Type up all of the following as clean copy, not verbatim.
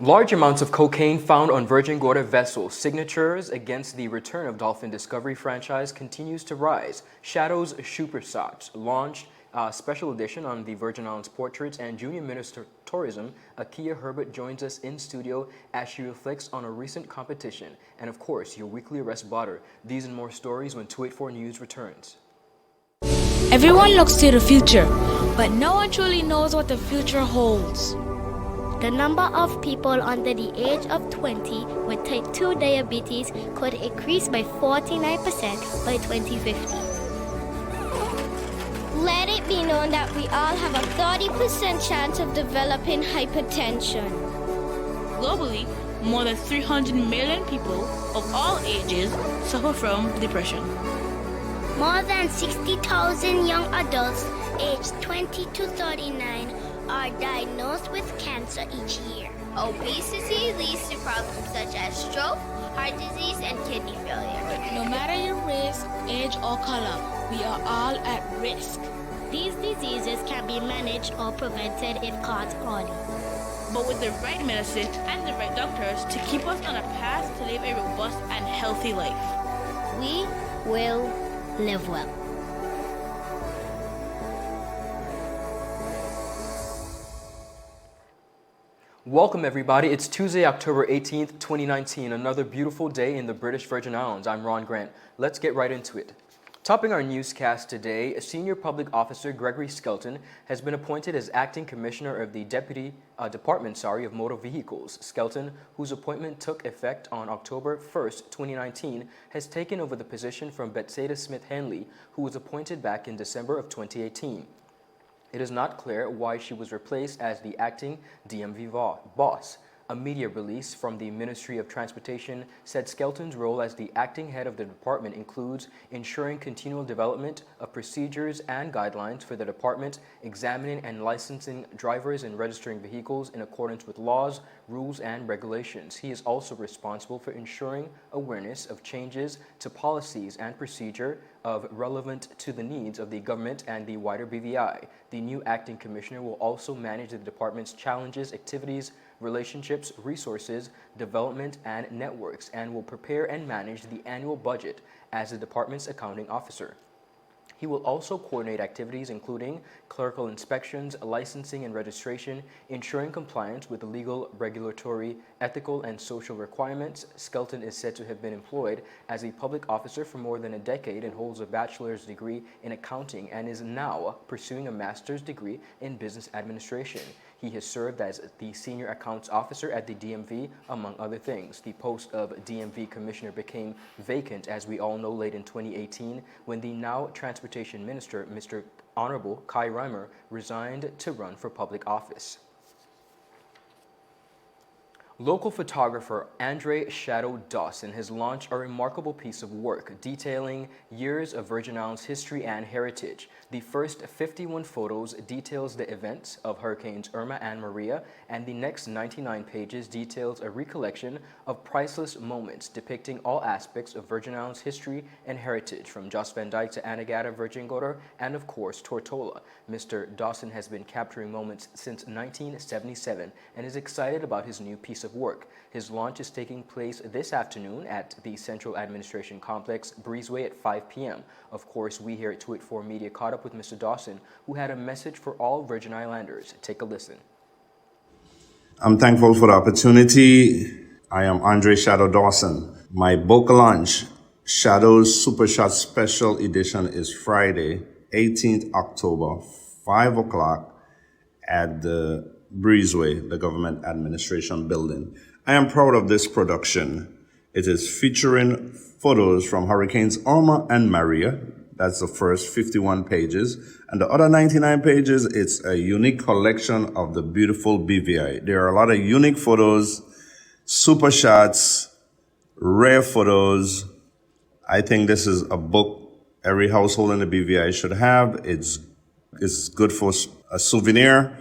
Large amounts of cocaine found on Virgin Gorda vessels. Signatures against the return of Dolphin Discovery franchise continues to rise. Shadows Supershots launched a special edition on the Virgin Islands portraits, and Junior Minister of Tourism, Akia Herbert, joins us in studio as she reflects on a recent competition. And of course, your weekly arrest blotter. These and more stories when 284 News returns. Everyone looks to the future, but no one truly knows what the future holds. The number of people under the age of 20 with type 2 diabetes could increase by 49% by 2050. Let it be known that we all have a 30% chance of developing hypertension. Globally, more than 300 million people of all ages suffer from depression. More than 60,000 young adults aged 20 to 39 are diagnosed with cancer each year. Obesity leads to problems such as stroke, heart disease, and kidney failure. No matter your race, age, or color, we are all at risk. These diseases can be managed or prevented if caught early. But with the right medicine and the right doctors to keep us on a path to live a robust and healthy life, we will live well. Welcome everybody. It's Tuesday, October 18th, 2019, another beautiful day in the British Virgin Islands. I'm Ron Grant. Let's get right into it. Topping our newscast today, a senior public officer, Gregory Skelton, has been appointed as acting commissioner of the Department of Motor Vehicles. Skelton, whose appointment took effect on October 1st, 2019, has taken over the position from Bethsaida Smith-Henley, who was appointed back in December of 2018. It is not clear why she was replaced as the acting DMV boss. A media release from the Ministry of Transportation said Skelton's role as the acting head of the department includes ensuring continual development of procedures and guidelines for the department, examining and licensing drivers and registering vehicles in accordance with laws, rules, and regulations. He is also responsible for ensuring awareness of changes to policies and procedure of relevant to the needs of the government and the wider BVI. The new acting commissioner will also manage the department's challenges, activities, relationships, resources, development, and networks, and will prepare and manage the annual budget as the department's accounting officer. He will also coordinate activities including clerical inspections, licensing and registration, ensuring compliance with the legal, regulatory, ethical, and social requirements. Skelton is said to have been employed as a public officer for more than a decade and holds a bachelor's degree in accounting and is now pursuing a master's degree in business administration. He has served as the senior accounts officer at the DMV, among other things. The post of DMV commissioner became vacant, as we all know, late in 2018 when the now transportation minister, Mr. Honorable Kai Reimer, resigned to run for public office. Local photographer Andre Shadow Dawson has launched a remarkable piece of work detailing years of Virgin Islands history and heritage. The first 51 photos details the events of Hurricanes Irma and Maria, and the next 99 pages details a recollection of priceless moments depicting all aspects of Virgin Islands history and heritage, from Jos Van Dyke to Anegada, Virgin Gorda, and of course Tortola. Mr. Dawson has been capturing moments since 1977 and is excited about his new piece of work. His launch is taking place this afternoon at the Central Administration Complex, Breezeway, at 5 p.m. Of course, we here at 284 Media caught up with Mr. Dawson, who had a message for all Virgin Islanders. Take a listen. I'm thankful for the opportunity. I am Andre Shadow Dawson. My book launch, Shadows Supershot Special Edition, is Friday, 18th October, 5 o'clock at the Breezeway, the Government Administration Building. I am proud of this production. It is featuring photos from Hurricanes Irma and Maria. That's the first 51 pages. And the other 99 pages, it's a unique collection of the beautiful BVI. There are a lot of unique photos, super shots, rare photos. I think this is a book every household in the BVI should have. It's good for a souvenir,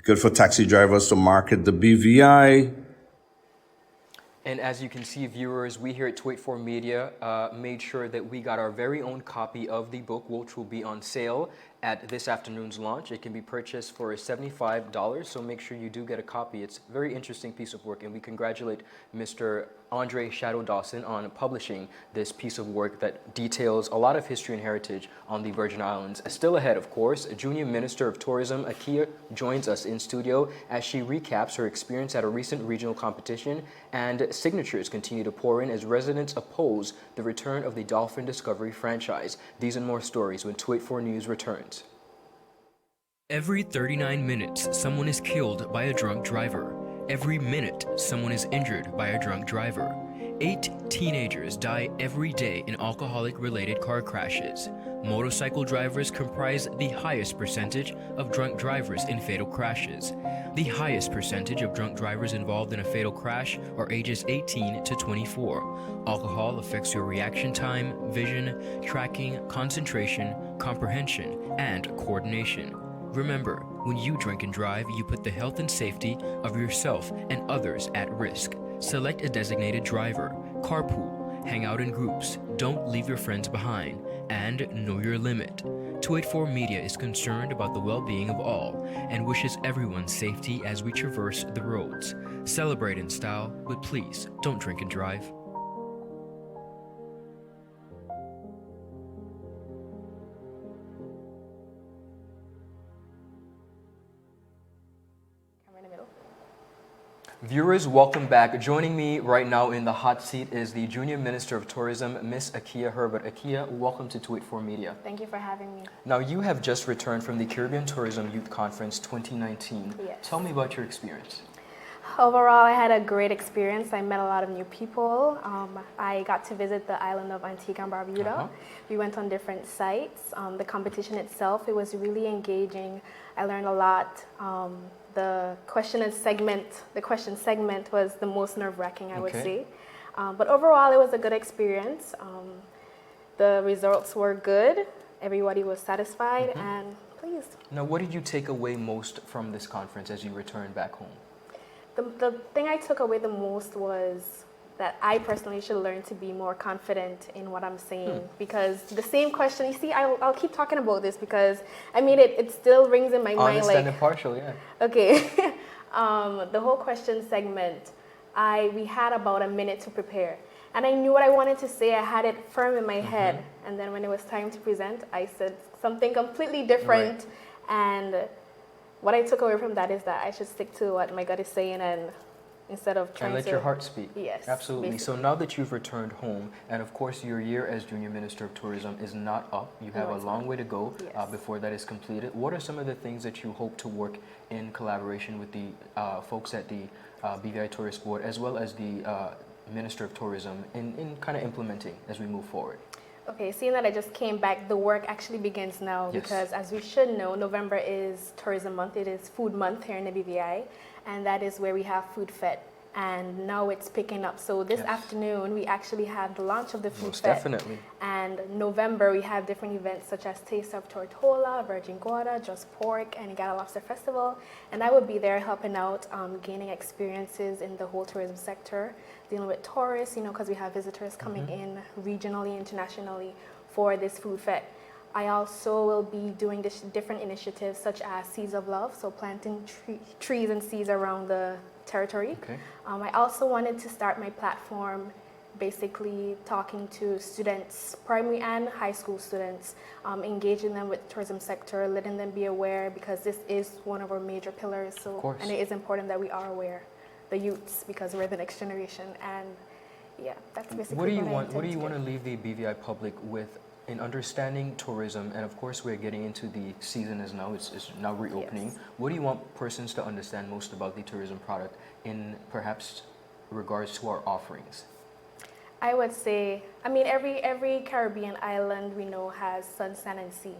good for taxi drivers to market the BVI. And as you can see, viewers, we here at 284 Media made sure that we got our very own copy of the book, which will be on sale at this afternoon's launch. It can be purchased for $75, so make sure you do get a copy. It's a very interesting piece of work, and we congratulate Mr. Andre Shadow Dawson on publishing this piece of work that details a lot of history and heritage on the Virgin Islands. Still ahead, of course, Junior Minister of Tourism Akia joins us in studio as she recaps her experience at a recent regional competition, and signatures continue to pour in as residents oppose the return of the Dolphin Discovery franchise. These and more stories when 284 News returns. Every 39 minutes, someone is killed by a drunk driver. Every minute, someone is injured by a drunk driver. 8 teenagers die every day in alcoholic-related car crashes. Motorcycle drivers comprise the highest percentage of drunk drivers in fatal crashes. The highest percentage of drunk drivers involved in a fatal crash are ages 18 to 24. Alcohol affects your reaction time, vision, tracking, concentration, comprehension, and coordination. Remember, when you drink and drive, you put the health and safety of yourself and others at risk. Select a designated driver, carpool, hang out in groups, don't leave your friends behind, and know your limit. 284 Media is concerned about the well-being of all and wishes everyone safety as we traverse the roads. Celebrate in style, but please don't drink and drive. Viewers, welcome back. Joining me right now in the hot seat is the Junior Minister of Tourism, Miss Akia Herbert. Akia, welcome to 284 Media. Thank you for having me. Now, you have just returned from the Caribbean Tourism Youth Conference 2019. Yes. Tell me about your experience. Overall, I had a great experience. I met a lot of new people. I got to visit the island of Antigua and Barbuda. We went on different sites. The competition itself, it was really engaging. I learned a lot. The question segment was the most nerve-wracking, I would say. But overall, it was a good experience. The results were good. Everybody was satisfied and pleased. Now, what did you take away most from this conference as you returned back home? The thing I took away the most was that I personally should learn to be more confident in what I'm saying, because the same question, you see, I'll keep talking about this because, I mean, it still rings in my mind. Honest and impartial, yeah. Okay. The whole question segment, we had about a minute to prepare. And I knew what I wanted to say. I had it firm in my head. And then when it was time to present, I said something completely different. Right. And what I took away from that is that I should stick to what my gut is saying and instead of trying to... And let your heart speak. Yes. Absolutely. Basically. So now that you've returned home, and of course your year as Junior Minister of Tourism is not up. You have a long way to go before that is completed. What are some of the things that you hope to work in collaboration with the folks at the BVI Tourist Board as well as the Minister of Tourism in kind of implementing as we move forward? Okay, seeing that I just came back, the work actually begins now because as we should know, November is Tourism Month. It is Food Month here in the BVI, and that is where we have Food Fete. And now it's picking up. So this afternoon, we actually have the launch of the Food Fete. Definitely. And November, we have different events such as Taste of Tortola, Virgin Gorda, Just Pork, and Gala Lobster Festival. And I will be there helping out, gaining experiences in the whole tourism sector, dealing with tourists, you know, because we have visitors coming in regionally, internationally for this Food Fete. I also will be doing different initiatives such as Seeds of Love, so planting trees and seeds around the territory. I also wanted to start my platform basically talking to students, primary and high school students, engaging them with the tourism sector, letting them be aware because this is one of our major pillars. So, and it is important that we are aware, the youths, because we're the next generation. And yeah, that's basically what do you want to leave the BVI public with in understanding tourism? And of course, we're getting into the season as now, it's now reopening. What do you want persons to understand most about the tourism product in perhaps regards to our offerings? I would say, I mean, every Caribbean island we know has sun, sand, and sea.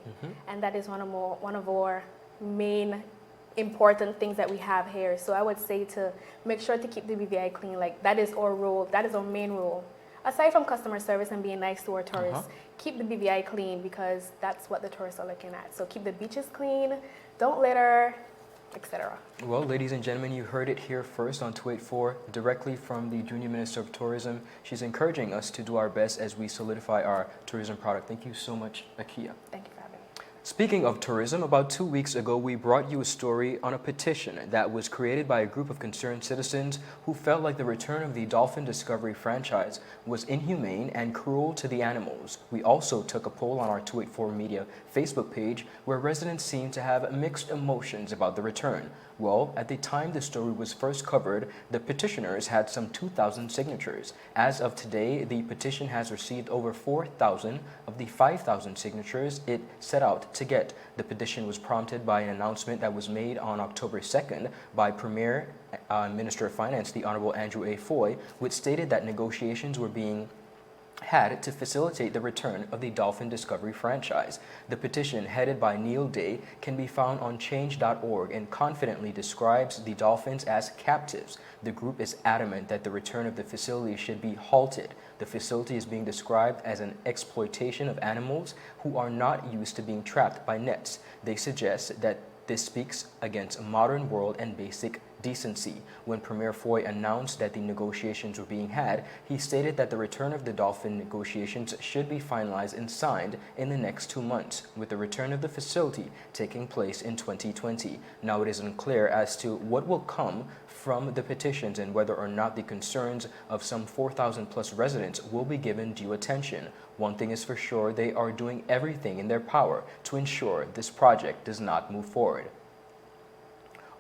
And that is one of our main important things that we have here. So I would say to make sure to keep the BVI clean. Like, that is our role, that is our main role. Aside from customer service and being nice to our tourists, keep the BVI clean because that's what the tourists are looking at. So keep the beaches clean, don't litter, etc. Well, ladies and gentlemen, you heard it here first on 284, directly from the Junior Minister of Tourism. She's encouraging us to do our best as we solidify our tourism product. Thank you so much, Akia. Thank you for having me. Speaking of tourism, about 2 weeks ago, we brought you a story on a petition that was created by a group of concerned citizens who felt like the return of the Dolphin Discovery franchise was inhumane and cruel to the animals. We also took a poll on our 284 Media Facebook page where residents seemed to have mixed emotions about the return. Well, at the time the story was first covered, the petitioners had some 2,000 signatures. As of today, the petition has received over 4,000 of the 5,000 signatures it set out to get. The petition was prompted by an announcement that was made on October 2nd by Premier Minister of Finance, the Honorable Andrew A. Foy, which stated that negotiations were being had to facilitate the return of the Dolphin Discovery franchise. The petition, headed by Neil Day, can be found on change.org and confidently describes the dolphins as captives. The group is adamant that the return of the facility should be halted. The facility is being described as an exploitation of animals who are not used to being trapped by nets. They suggest that this speaks against a modern world and basic decency. When Premier Foy announced that the negotiations were being had, he stated that the return of the dolphin negotiations should be finalized and signed in the next 2 months, with the return of the facility taking place in 2020. Now it is unclear as to what will come from the petitions and whether or not the concerns of some 4,000 plus residents will be given due attention. One thing is for sure, they are doing everything in their power to ensure this project does not move forward.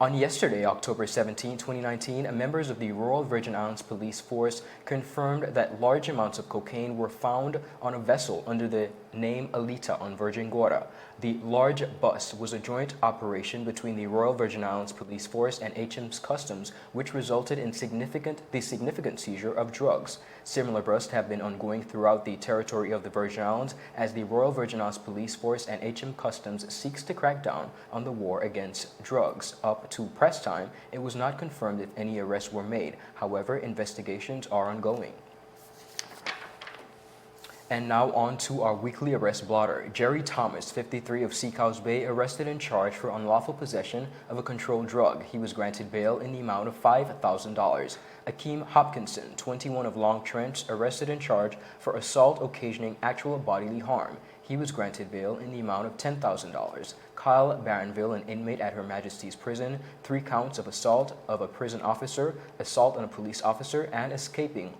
On yesterday, October 17, 2019, members of the Royal Virgin Islands Police Force confirmed that large amounts of cocaine were found on a vessel under the name Alita on Virgin Gorda. The large bust was a joint operation between the Royal Virgin Islands Police Force and HM's Customs, which resulted in the significant seizure of drugs. Similar busts have been ongoing throughout the territory of the Virgin Islands as the Royal Virgin Islands Police Force and HM Customs seeks to crack down on the war against drugs. Up to press time, it was not confirmed if any arrests were made. However, investigations are ongoing. And now on to our weekly arrest blotter. Jerry Thomas, 53 of Seacows Bay, arrested and charged for unlawful possession of a controlled drug. He was granted bail in the amount of $5,000. Akeem Hopkinson, 21 of Long Trench, arrested and charged for assault occasioning actual bodily harm. He was granted bail in the amount of $10,000. Kyle Barronville, an inmate at Her Majesty's Prison, 3 counts of assault of a prison officer, assault on a police officer, and escaping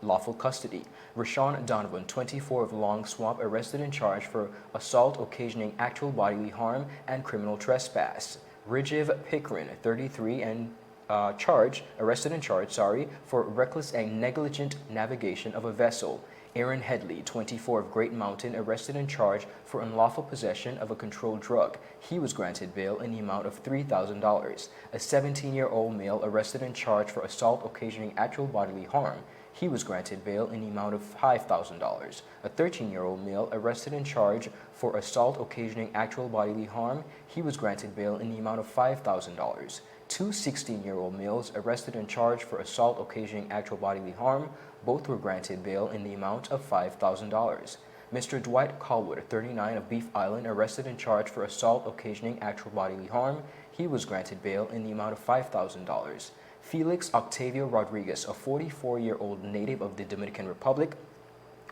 lawful custody. Rashawn Donovan, 24 of Long Swamp, arrested and charged for assault occasioning actual bodily harm and criminal trespass. Rajiv Pickren, 33, and arrested and charged, for reckless and negligent navigation of a vessel. Aaron Headley, 24 of Great Mountain, arrested and charged for unlawful possession of a controlled drug. He was granted bail in the amount of $3,000. A 17-year-old male arrested and charged for assault occasioning actual bodily harm. He was granted bail in the amount of $5,000. A 13-year-old male arrested and charged for assault occasioning actual bodily harm. He was granted bail in the amount of $5,000. 2 16-year-old males arrested and charged for assault occasioning actual bodily harm. Both were granted bail in the amount of $5,000. Mr. Dwight Colwood, 39 of Beef Island, arrested and charged for assault occasioning actual bodily harm. He was granted bail in the amount of $5,000. Felix Octavio Rodriguez, a 44-year-old native of the Dominican Republic,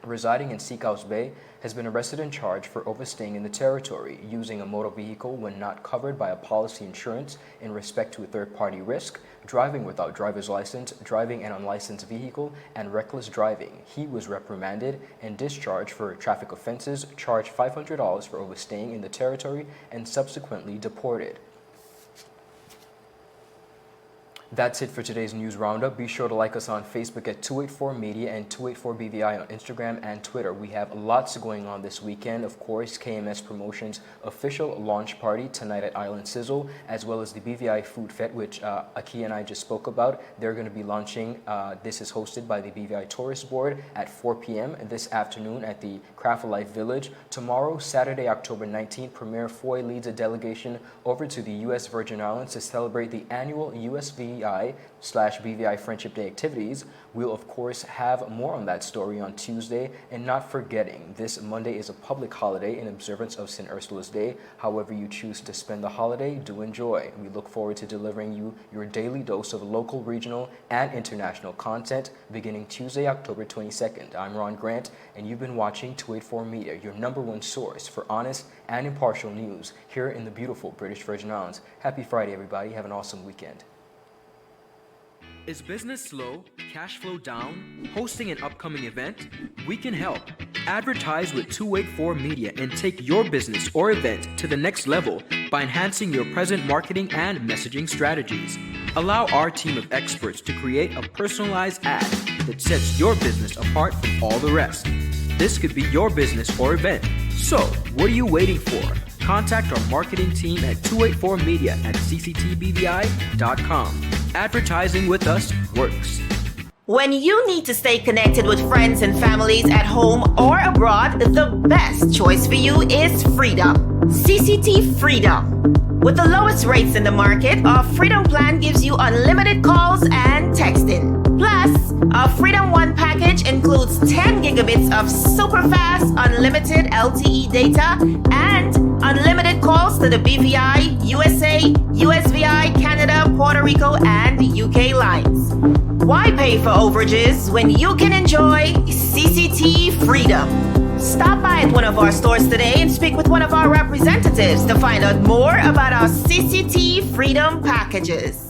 residing in Seacows Bay, has been arrested and charged for overstaying in the territory, using a motor vehicle when not covered by a policy insurance in respect to a third-party risk, driving without driver's license, driving an unlicensed vehicle, and reckless driving. He was reprimanded and discharged for traffic offenses, charged $500 for overstaying in the territory, and subsequently deported. That's it for today's news roundup. Be sure to like us on Facebook at 284 Media and 284 BVI on Instagram and Twitter. We have lots going on this weekend. Of course, KMS Promotions official launch party tonight at Island Sizzle, as well as the BVI Food Fete, which Aki and I just spoke about. They're going to be launching. This is hosted by the BVI Tourist Board at 4 p.m. this afternoon at the Craft Life Village. Tomorrow, Saturday, October 19th, Premier Foy leads a delegation over to the U.S. Virgin Islands to celebrate the annual USVI BVI Friendship Day activities. We'll, of course, have more on that story on Tuesday. And not forgetting, this Monday is a public holiday in observance of St. Ursula's Day. However you choose to spend the holiday, do enjoy. We look forward to delivering you your daily dose of local, regional, and international content beginning Tuesday, October 22nd. I'm Ron Grant, and you've been watching 284 Media, your #1 source for honest and impartial news here in the beautiful British Virgin Islands. Happy Friday, everybody. Have an awesome weekend. Is business slow? Cash flow down? Hosting an upcoming event? We can help. Advertise with 284 Media and take your business or event to the next level by enhancing your present marketing and messaging strategies. Allow our team of experts to create a personalized ad that sets your business apart from all the rest. This could be your business or event. So, what are you waiting for? Contact our marketing team at 284media@cctbvi.com. Advertising with us works. When you need to stay connected with friends and families at home or abroad, the best choice for you is Freedom. CCT Freedom. With the lowest rates in the market, our Freedom plan gives you unlimited calls and texting. Plus, our Freedom One package includes 10 gigabits of super fast unlimited LTE data and unlimited calls to the BVI, USA, USVI, Canada, Puerto Rico, and UK lines. Why pay for overages when you can enjoy CCT Freedom? Stop by at one of our stores today and speak with one of our representatives to find out more about our CCT Freedom packages.